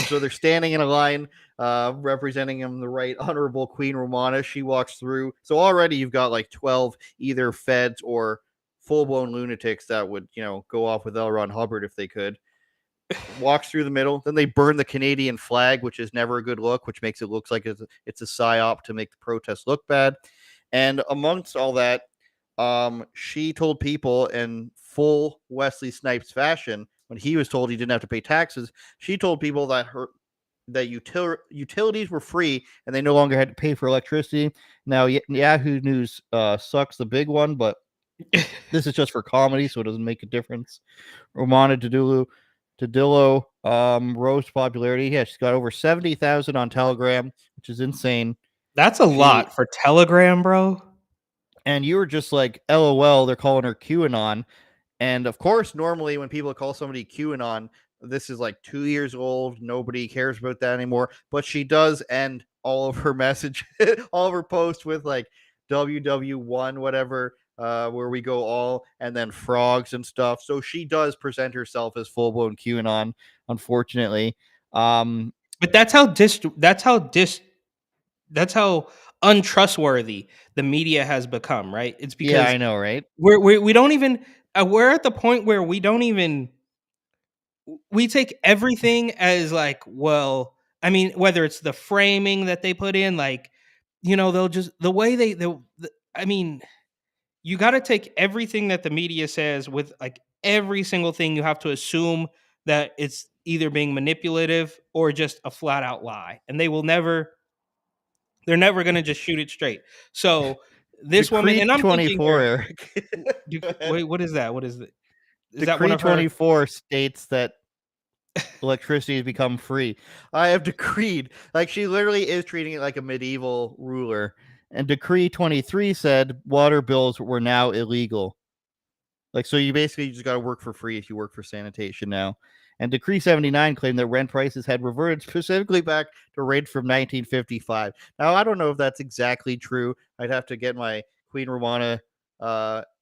So they're standing in a line, representing him, the Right Honorable Queen Romana. She walks through. So already you've got like 12 either feds or full-blown lunatics that would, you know, go off with L. Ron Hubbard if they could. Walks through the middle. Then they burn the Canadian flag, which is never a good look, which makes it look like it's a psyop to make the protest look bad. And amongst all that, she told people in full Wesley Snipes fashion, when he was told he didn't have to pay taxes, she told people that utilities were free and they no longer had to pay for electricity. Now, Yahoo News sucks the big one, but this is just for comedy, so it doesn't make a difference. Romana Tadillo rose to popularity. Yeah, she's got over 70,000 on Telegram, which is insane. That's a lot for Telegram, bro. And you were just like, LOL, they're calling her QAnon. And of course, normally when people call somebody QAnon, this is like 2 years old. Nobody cares about that anymore. But she does end all of her message, all of her posts with like WW1, whatever, where we go all, and then frogs and stuff. So she does present herself as full-blown QAnon, unfortunately. But that's how untrustworthy the media has become, right? It's because yeah, I know, right? We don't even we're at the point where we take everything as like, well, I mean, whether it's the framing that they put in, like, you know, they'll just the way I mean, you got to take everything that the media says with like every single thing. You have to assume that it's either being manipulative or just a flat out lie, and they're never going to just shoot it straight. So this Decree woman, and I'm 24, thinking, Eric. wait, what is that? What is it? Is that Decree one of 24 states that electricity has become free. I have decreed, like she literally is treating it like a medieval ruler. And Decree 23 said water bills were now illegal. Like, so you basically just got to work for free if you work for sanitation now. And Decree 79 claimed that rent prices had reverted specifically back to rates from 1955. Now, I don't know if that's exactly true. I'd have to get my Queen Romana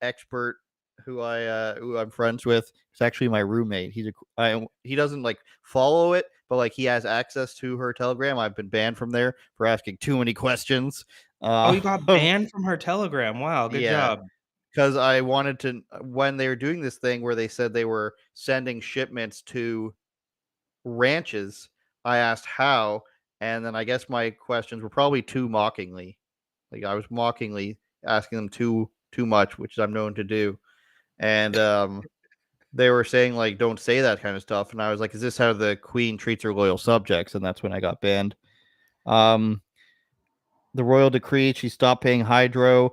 expert who I'm friends with. It's actually my roommate. He doesn't like follow it, but like he has access to her Telegram. I've been banned from there for asking too many questions. Oh, you got banned from her Telegram. Wow, good job. Because I wanted to, when they were doing this thing where they said they were sending shipments to ranches, I asked how, and then I guess my questions were probably too mockingly. Like I was mockingly asking them too much, which I'm known to do. And they were saying like, don't say that kind of stuff. And I was like, is this how the Queen treats her loyal subjects? And that's when I got banned. The royal decree, she stopped paying hydro,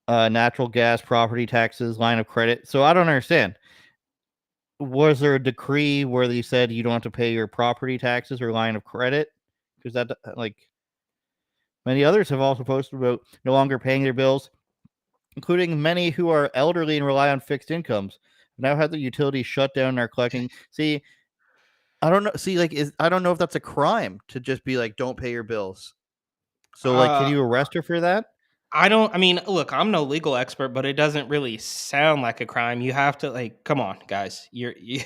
natural gas, property taxes, line of credit. So I don't understand. was there a decree where they said you don't have to pay your property taxes or line of credit? Because that, like, many others have also posted about no longer paying their bills, including many who are elderly and rely on fixed incomes. Now have the utilities shut down and are collecting. See, I don't know. See, like, I don't know if that's a crime to just be like, don't pay your bills. So, like, can Uh, you arrest her for that? I mean, look, I'm no legal expert, but it doesn't really sound like a crime. You have to, like, come on, guys. You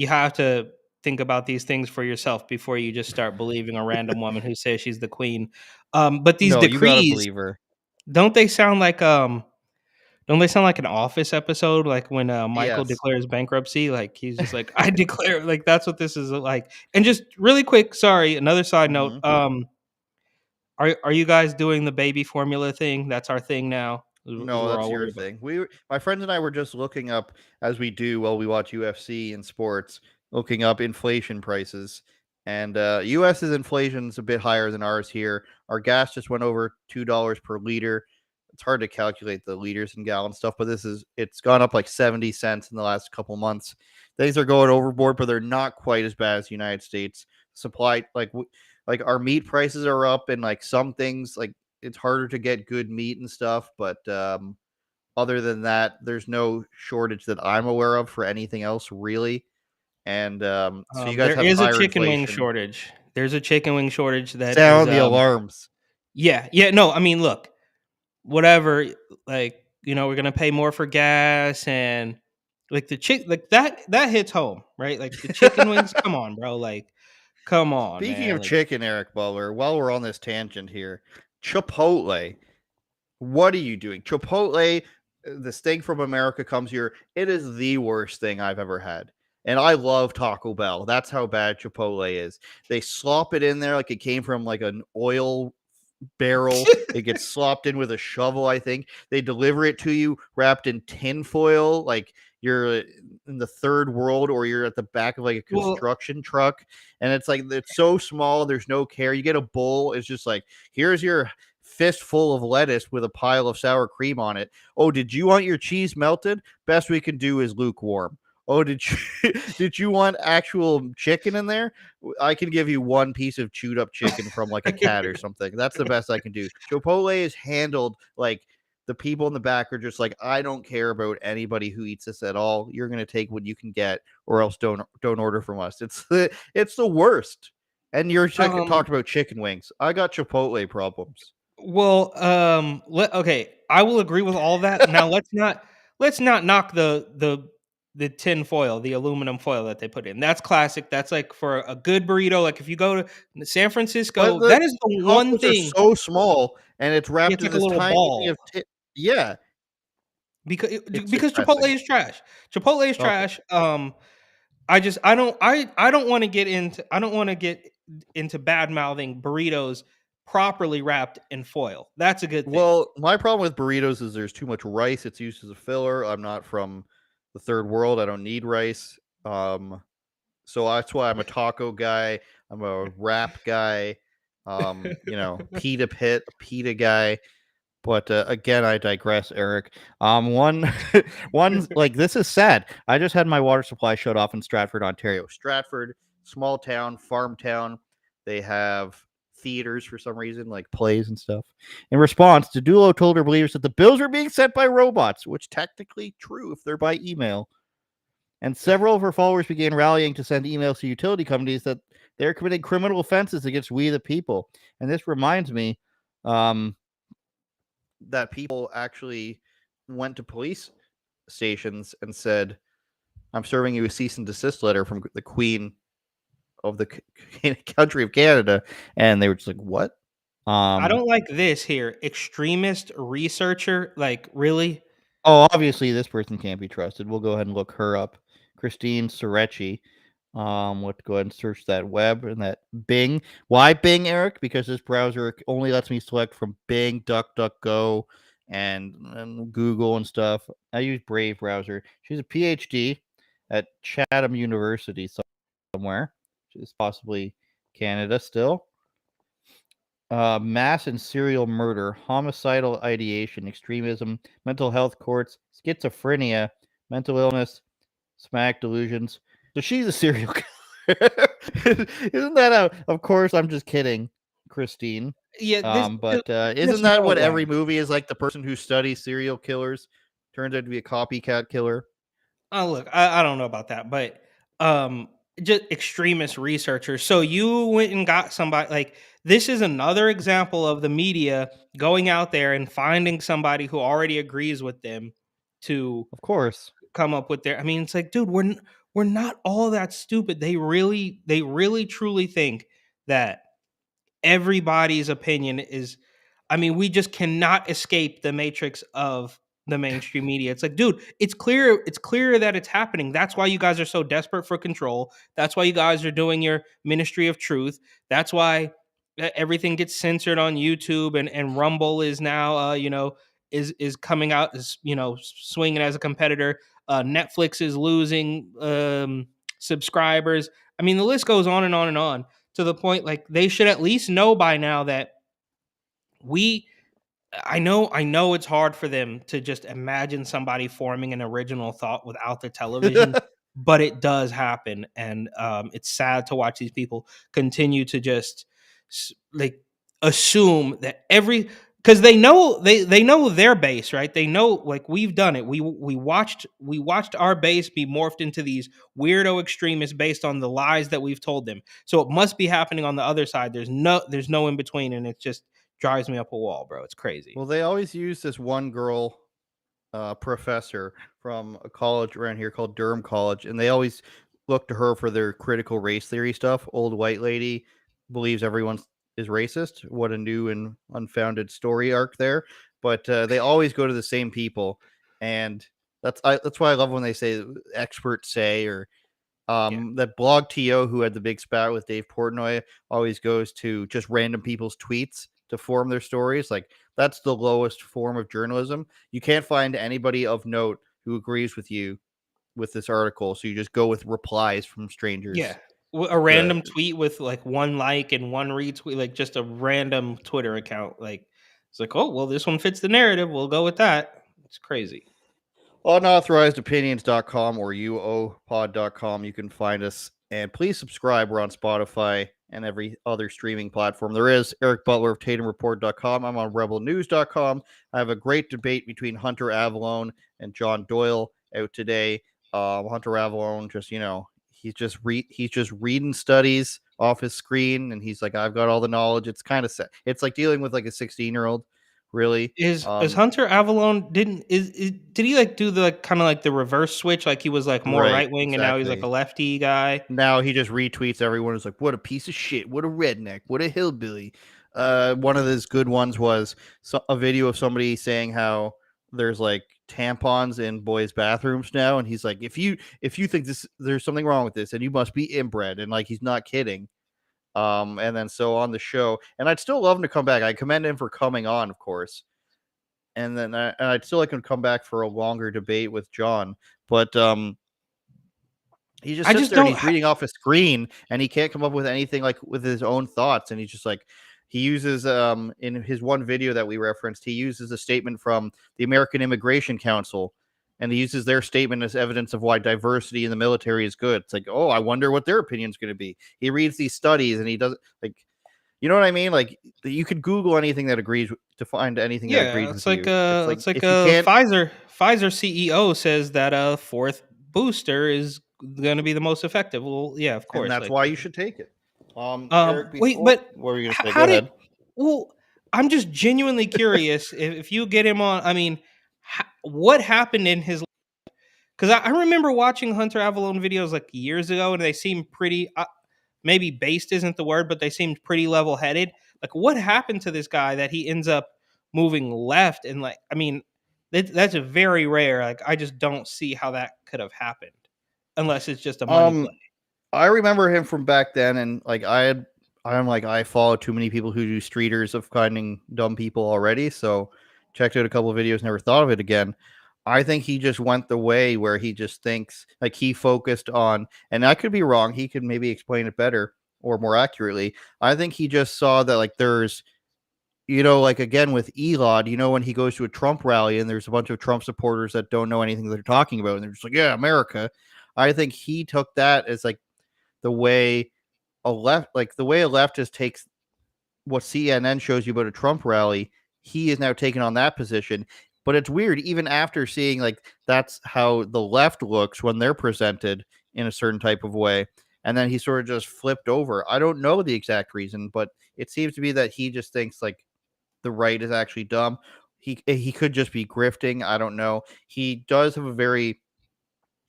have to think about these things for yourself before you just start believing a random woman who says she's the queen. But these No, you gotta decrees, believe her. don't they sound like don't they sound like an Office episode? Like when Michael Yes. declares bankruptcy, like he's just like, I declare, like that's what this is like. And just really quick, sorry, another side note. Mhm. Are you guys doing the baby formula thing? That's our thing now. No, We're that's all your worried about. thing. My friends and I were just looking up, as we do while we watch UFC and sports, looking up inflation prices. And US's inflation's a bit higher than ours here. Our gas just went over $2 per liter. It's hard to calculate the liters and gallons stuff, but it's gone up like 70 cents in the last couple months. Things are going overboard, but they're not quite as bad as the United States. Supply, like our meat prices are up, and like some things, like it's harder to get good meat and stuff, but other than that, there's no shortage that I'm aware of for anything else really. And so you guys There have is a higher chicken wing inflation. shortage. There's a chicken wing shortage that is Sound the alarms. yeah. No, I mean, look, whatever, like, we're gonna pay more for gas and like like that hits home, right? Like the chicken wings, come on, bro. Like, come on, Speaking man. of Like, chicken, Eric Butler, while we're on this tangent here, Chipotle. What are you doing? Chipotle, this thing from America comes here. It is the worst thing I've ever had. And I love Taco Bell. That's how bad Chipotle is. They slop it in there like it came from like an oil barrel. It gets slopped in with a shovel, I think. They deliver it to you wrapped in tinfoil, like you're in the third world or you're at the back of like a well, construction truck. And it's like, it's so small. There's no care. You get a bowl. It's just like, here's your fistful of lettuce with a pile of sour cream on it. Oh, did you want your cheese melted? Best we can do is lukewarm. Oh, did you did you want actual chicken in there? I can give you one piece of chewed up chicken from like a cat or something. That's the best I can do. Chipotle is handled like the people in the back are just like, I don't care about anybody who eats this at all. You're gonna take what you can get, or else don't order from us. It's the worst. And you're talked about chicken wings. I got Chipotle problems. well, okay, I will agree with all that. Now let's not knock the tin foil, the aluminum foil that they put in. That's classic. That's like for a good burrito. Like if you go to San But Francisco, the that is the one tacos are thing. so small, and it's Yeah, wrapped it's in like a this little tiny thing ball of yeah, it's because Chipotle depressing. is trash. Chipotle is Okay. trash. I don't want to get into bad mouthing burritos properly wrapped in foil. That's a good thing. Well, my problem with burritos is there's too much rice. It's used as a filler. I'm not from the third world. I don't need rice. So that's why I'm a taco guy. I'm a wrap guy. Pita guy. But again, I digress, Eric. One like this is sad. I just had my water supply shut off in Stratford, Ontario. Stratford, small town, farm town. They have theaters for some reason, like plays and stuff. In response, Dedulo told her believers that the bills were being sent by robots, which technically true if they're by email. And several of her followers began rallying to send emails to utility companies that they're committing criminal offenses against we the people. And this reminds me, um, that people actually went to police stations and said, I'm serving you a cease and desist letter from the Queen of the country of Canada. And they were just like, what? I don't like this here. Extremist researcher, like really? Oh, obviously this person can't be trusted. We'll go ahead and look her up. Christine Sorecki. Let's go ahead and search that web and that Bing. Why Bing, Eric? Because this browser only lets me select from Bing, DuckDuckGo, and Google and stuff. I use Brave browser. She's a PhD at Chatham University somewhere. She's possibly Canada still. Mass and serial murder, homicidal ideation, extremism, mental health courts, schizophrenia, mental illness, Smack delusions. So she's a serial killer. Isn't that of course, I'm just kidding, Christine. Yeah, But there's isn't that no what way. every movie is like? The person who studies serial killers turns out to be a copycat killer. Oh, look, I don't know about that, but just extremist researchers. So you went and got somebody like this is another example of the media going out there and finding somebody who already agrees with them to Of course. come up with their. I mean, it's like, dude, we're not all that stupid. They really truly think that everybody's opinion is. I mean, we just cannot escape the matrix of the mainstream media. It's like, dude, it's clear that it's happening. That's why you guys are so desperate for control. That's why you guys are doing your ministry of truth. That's why everything gets censored on YouTube, and Rumble is now is coming out, is swinging as a competitor. Netflix is losing subscribers. I mean, the list goes on and on and on, to the point like they should at least know by now that we I know it's hard for them to just imagine somebody forming an original thought without the television, but it does happen, and it's sad to watch these people continue to just like assume that because they know their base, right? They know, like, we've done it. We watched our base be morphed into these weirdo extremists based on the lies that we've told them. So it must be happening on the other side. There's no in between, and it just drives me up a wall, bro. It's crazy. Well, they always use this one girl professor from a college around here called Durham College, and they always look to her for their critical race theory stuff. Old white lady believes everyone is racist. What a new and unfounded story arc there. But they always go to the same people, and that's why I love when they say experts say, or that Blog TO who had the big spat with Dave Portnoy always goes to just random people's tweets to form their stories. Like, that's the lowest form of journalism. You can't find anybody of note who agrees with you with this article, so you just go with replies from strangers. Yeah, a random tweet with like one like and one retweet, like just a random Twitter account. Like, it's like, oh well, this one fits the narrative. We'll go with that. It's crazy. is Hunter Avallone did he like do the kind of like the reverse switch, like he was like more right wing and now he's like a lefty guy? Now he just retweets everyone who's like, what a piece of shit, what a redneck, what a hillbilly. One of his good ones was a video of somebody saying how there's like tampons in boys' bathrooms now, and he's like, if you think there's something wrong with this, and you must be inbred, and like he's not kidding. And then so on the show, and I'd still love him to come back. I commend him for coming on, of course. And then I'd still like him to come back for a longer debate with John. But he just sits there and he's reading off a screen, and he can't come up with anything like with his own thoughts. And he's just like, he uses in his one video that we referenced, he uses a statement from the American Immigration Council. And he uses their statement as evidence of why diversity in the military is good. It's like, oh, I wonder what their opinion is going to be. He reads these studies, and he doesn't like, you know what I mean? Like, you could Google anything that agrees to find anything that agrees with you. It's like Pfizer CEO says that a fourth booster is going to be the most effective. Well, yeah, of course. And that's why you should take it. Eric, wait, but what were you going to say? Go ahead. Well, I'm just genuinely curious if you get him on. I mean, what happened in his life? Because I remember watching Hunter Avallone videos like years ago, and they seemed pretty, maybe based isn't the word, but they seemed pretty level-headed. Like, what happened to this guy that he ends up moving left? And like, I mean, that's a very rare. Like, I just don't see how that could have happened, unless it's just a money play. I remember him from back then, and like I follow too many people who do streeters of finding dumb people already, so checked out a couple of videos, never thought of it again. I think he just went the way where he just thinks, like, he focused on, and I could be wrong, he could maybe explain it better or more accurately. I think he just saw that, like, there's, like, again, with Elon, when he goes to a Trump rally and there's a bunch of Trump supporters that don't know anything they're talking about, and they're just like, yeah, America. I think he took that as like the way a leftist takes what CNN shows you about a Trump rally. He is now taking on that position. But it's weird, even after seeing like that's how the left looks when they're presented in a certain type of way. And then he sort of just flipped over. I don't know the exact reason, but it seems to be that he just thinks like the right is actually dumb. He could just be grifting. I don't know. He does have a very,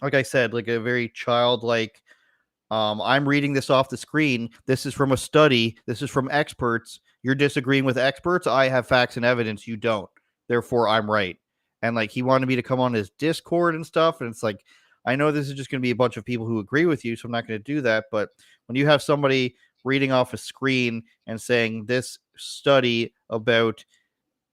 like I said, like a very childlike. I'm reading this off the screen. This is from a study. This is from experts. You're disagreeing with experts. I have facts and evidence. You don't. Therefore, I'm right. And like he wanted me to come on his Discord and stuff. And it's like, I know this is just going to be a bunch of people who agree with you, so I'm not going to do that. But when you have somebody reading off a screen and saying this study about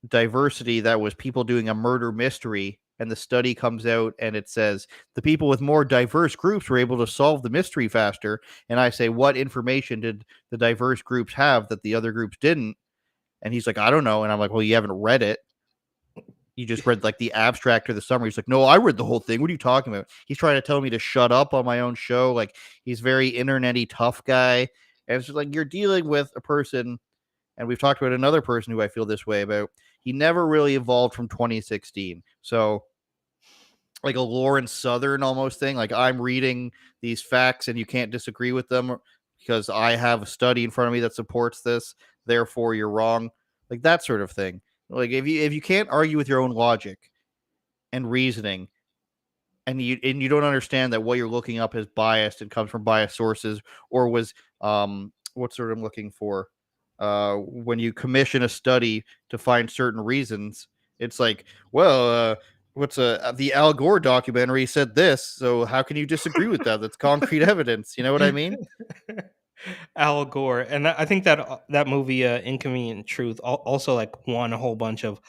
diversity that was people doing a murder mystery, and the study comes out and it says the people with more diverse groups were able to solve the mystery faster. And I say, what information did the diverse groups have that the other groups didn't? And he's like, I don't know. And I'm like, well, you haven't read it. You just read like the abstract or the summary. He's like, no, I read the whole thing. What are you talking about? He's trying to tell me to shut up on my own show. Like he's very internet-y tough guy. And it's just like, you're dealing with a person, and we've talked about another person who I feel this way about. He never really evolved from 2016. So like a Lawrence Southern almost thing. Like I'm reading these facts and you can't disagree with them because I have a study in front of me that supports this. Therefore you're wrong. Like that sort of thing. Like if you can't argue with your own logic and reasoning, and you don't understand that what you're looking up is biased and comes from biased sources, or was what's sort I'm looking for, when you commission a study to find certain reasons, it's like, well, the Al Gore documentary said this, so how can you disagree with that? That's concrete evidence. You know what I mean? Al Gore, and I think that movie, Inconvenient Truth, also like won a whole bunch of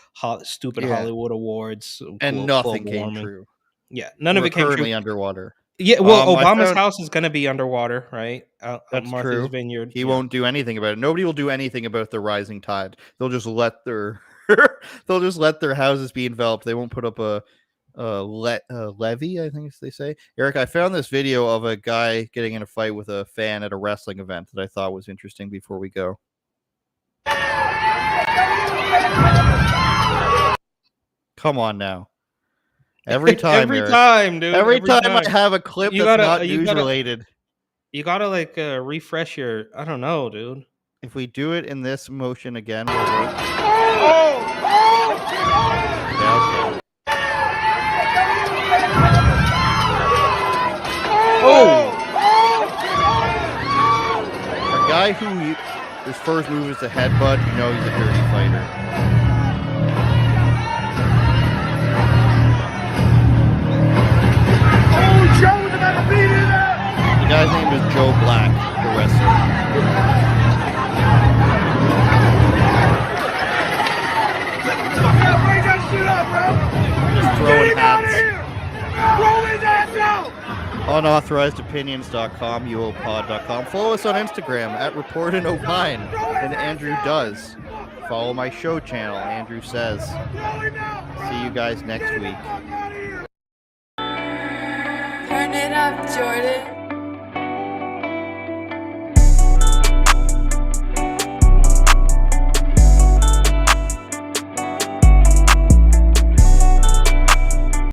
stupid Hollywood awards, and nothing came true. Yeah, none of it came true. Currently underwater. Yeah, well, Obama's house is going to be underwater, right? That's Martha's true. Vineyard. He won't do anything about it. Nobody will do anything about the rising tide. They'll just let their houses be enveloped. They won't put up a levee, I think they say. Eric, I found this video of a guy getting in a fight with a fan at a wrestling event that I thought was interesting before we go. Come on now. Every time, dude. Every time I have a clip that's not news related. You gotta like refresh your. I don't know, dude. If we do it in this motion again, will work. Yeah, okay. Oh! A guy who his first move is a headbutt, you know he's a dirty fighter. The guy's name is Joe Black, the wrestler. Just throwing hats. UnAuthorizedOpinions.com, UOPod.com. Follow us on Instagram at Report and Opine. And Andrew does. Follow my show channel, Andrew Says. See you guys next week. Turn it up, George.